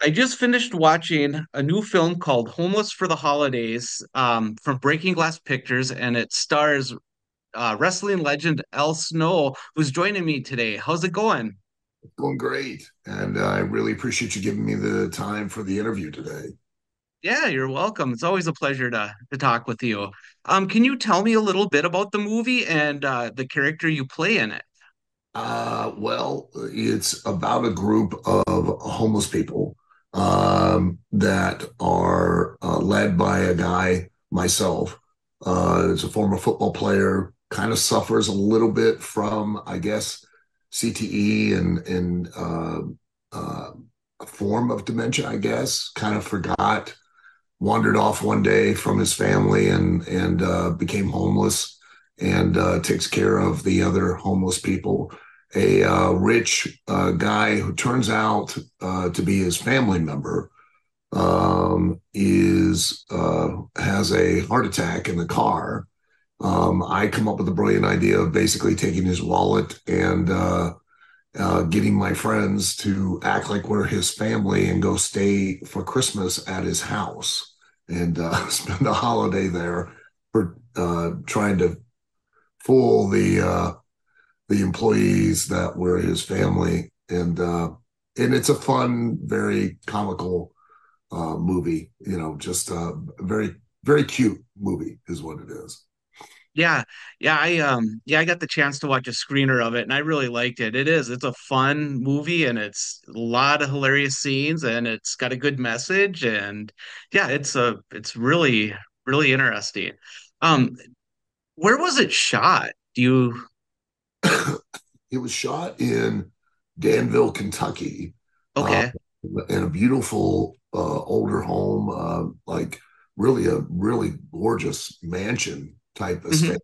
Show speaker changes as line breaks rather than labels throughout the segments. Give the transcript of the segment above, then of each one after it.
I just finished watching a new film called Homeless for the Holidays from Breaking Glass Pictures, and it stars wrestling legend Al Snow, who's joining me today. How's it going?
Going great. And I really appreciate you giving me the time for the interview today.
Yeah, you're welcome. It's always a pleasure to talk with you. Can you tell me a little bit about the movie and the character you play in it?
It's about a group of homeless people that are led by a guy, myself, is a former football player, kind of suffers a little bit from, I guess, CTE and a form of dementia, I guess, kind of forgot, wandered off one day from his family and became homeless and takes care of the other homeless people. A rich guy who turns out to be his family member is has a heart attack in the car. I come up with a brilliant idea of basically taking his wallet and getting my friends to act like we're his family and go stay for Christmas at his house and spend the holiday there for trying to fool the employees that were his family. And it's a fun, very comical movie. You know, just a very cute movie is what it is.
Yeah, yeah, I got the chance to watch a screener of it and I really liked it. It's a fun movie and it's a lot of hilarious scenes and it's got a good message and yeah, it's really interesting. Um, where was it shot? Do you
It was shot in Danville, Kentucky, uh,
okay.
in a beautiful older home, like really a really gorgeous mansion type
Hmm.
estate.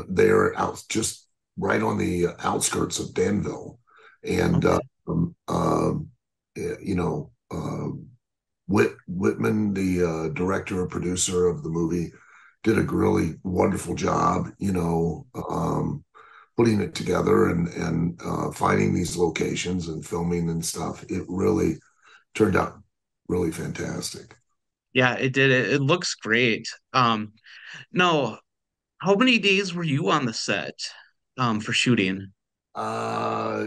They're out just right on the outskirts of Danville, and
Okay.
um, um, you know, Whit Whitman, the director and producer of the movie, did a really wonderful job. Putting it together and finding these locations and filming and stuff. It really turned out really fantastic.
Yeah, it did. It looks great. No, how many days were you on the set for shooting?
Uh,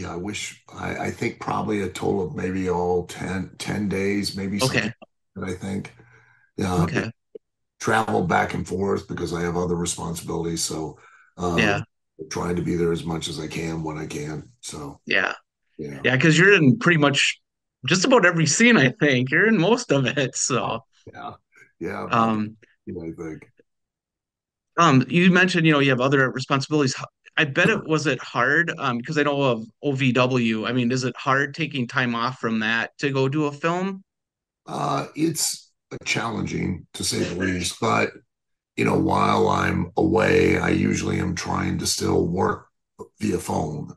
I wish I think probably a total of maybe all 10 days, maybe something
Okay.
that I think. Yeah,
Okay.
travel back and forth because I have other responsibilities. So uh
Yeah.
trying to be there as much as I can when I can. So
Yeah.
yeah.
Yeah, because you're in pretty much just about every scene, I think. You're in most of it.
Oh,
So,
yeah. Yeah, about that,
um,
I think.
you mentioned, you have other responsibilities. I bet was it hard, because I know of OVW. I mean, is it hard taking time off from that to go do a film?
It's challenging to say the least, but while I'm away, I usually am trying to still work via phone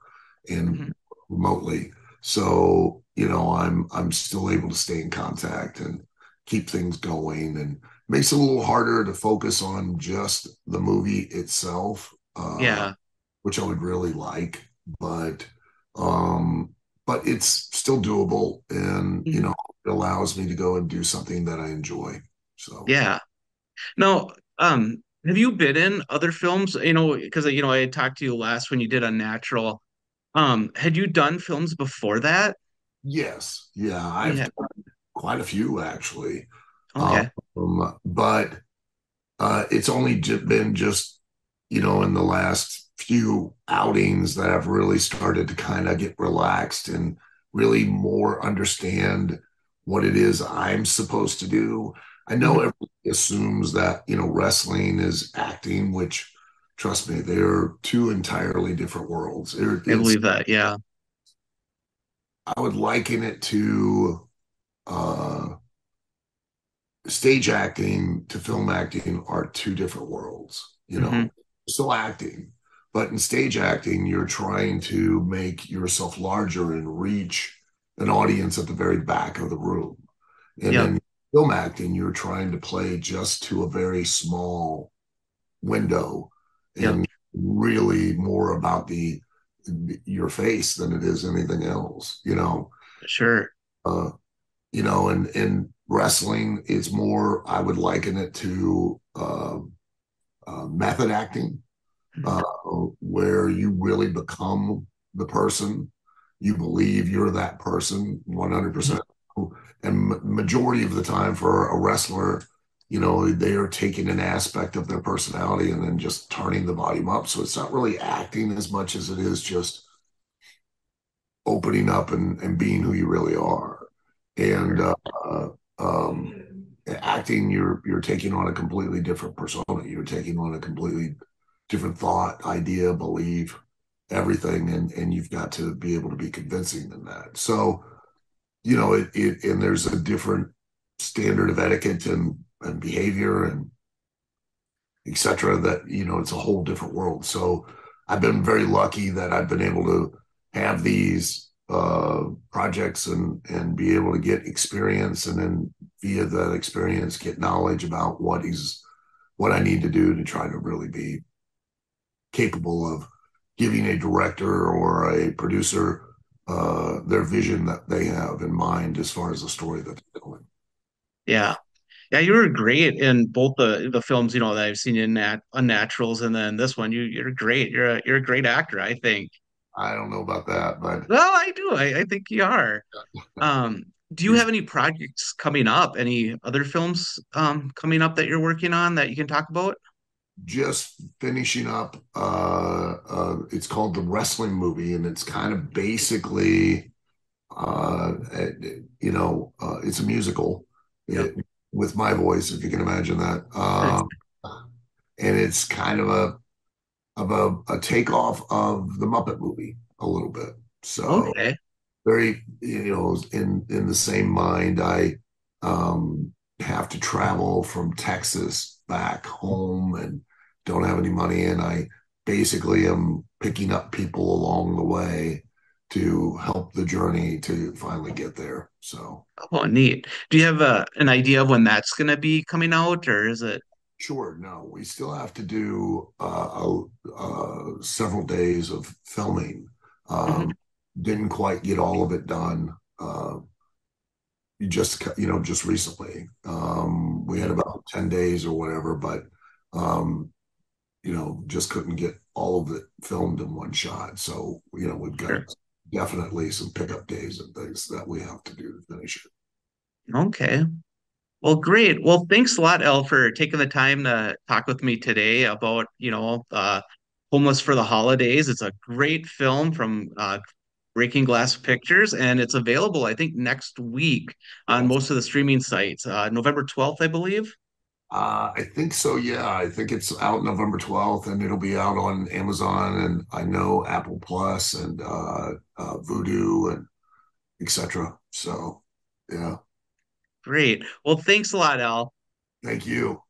and
Hmm.
remotely. So, I'm still able to stay in contact and keep things going, and it makes it a little harder to focus on just the movie itself,
Yeah.
which I would really like, but um but it's still doable, and
Mhm.
it allows me to go and do something that I enjoy. So
Yeah. No, have you been in other films? Because I had talked to you last when you did Unnatural. Had you done films before that?
yes, yeah, I've
Yeah.
done quite a few actually.
Okay.
But it's only been just, in the last few outings that I've really started to kind of get relaxed and really more understand what it is I'm supposed to do. I know
Mhm.
everybody assumes that, wrestling is acting, which, trust me, they're two entirely different worlds.
I
It's,
believe that. Yeah.
I would liken it to uh, stage acting to film acting are two different worlds.
Hmm.
Still acting, but in stage acting, you're trying to make yourself larger and reach an audience at the very back of the room. And
Yep.
in film acting, you're trying to play just to a very small window
Yep.
and really more about the your face than it is anything else.
Sure.
Uh, and wrestling is more, I would liken it to method acting, uh, where you really become the person. You believe you're that person
Mhm.
100%. And majority of the time for a wrestler, they are taking an aspect of their personality and then just turning the volume up. So it's not really acting as much as it is just opening up and being who you really are. And
Sure.
acting, you're taking on a completely different persona. You're taking on a completely different thought, idea, belief, everything, and you've got to be able to be convincing in that. So it and there's a different standard of etiquette and behavior and etc. That it's a whole different world. So I've been very lucky that I've been able to have these projects and be able to get experience, and then via that experience get knowledge about what I need to do to try to really be capable of giving a director or a producer their vision that they have in mind as far as the story that they're telling.
Yeah. Yeah, you were great in both the films, that I've seen in Nat Unnaturals, and then this one. You're great. You're a great actor, I think.
I don't know about that, but
Well, I do. I think you are. Um, do you have any projects coming up? Any other films coming up that you're working on that you can talk about?
just finishing up. It's called The Wrestling Movie, and it's kind of basically, uh, it's a musical
Yep.
with my voice, if you can imagine that. And it's kind of a takeoff of the Muppet movie a little bit. So
Okay.
very, in the same mind, I have to travel from Texas back home and don't have any money, and I basically am picking up people along the way to help the journey to finally get there. So
Oh, neat. Do you have an idea of when that's going to be coming out, or is it?
sure, no, we still have to do several days of filming.
Mhm.
Um, didn't quite get all of it done. Just recently. We had
Neat.
about 10 days or whatever, but um, just couldn't get all of it filmed in one shot. So, we've got
Sure.
definitely some pickup days and things that we have to do to finish it.
Okay. Well, great. Well, thanks a lot, Elle, for taking the time to talk with me today about, Homeless for the Holidays. It's a great film from Breaking Glass Pictures, and it's available, I think, next week on
Yes.
most of the streaming sites. November 12th, I believe.
I think so. Yeah, I think it's out November 12th, and it'll be out on Amazon, and I know Apple Plus and Vudu and etc. So, yeah,
Great. Well, thanks a lot, Elle.
thank you.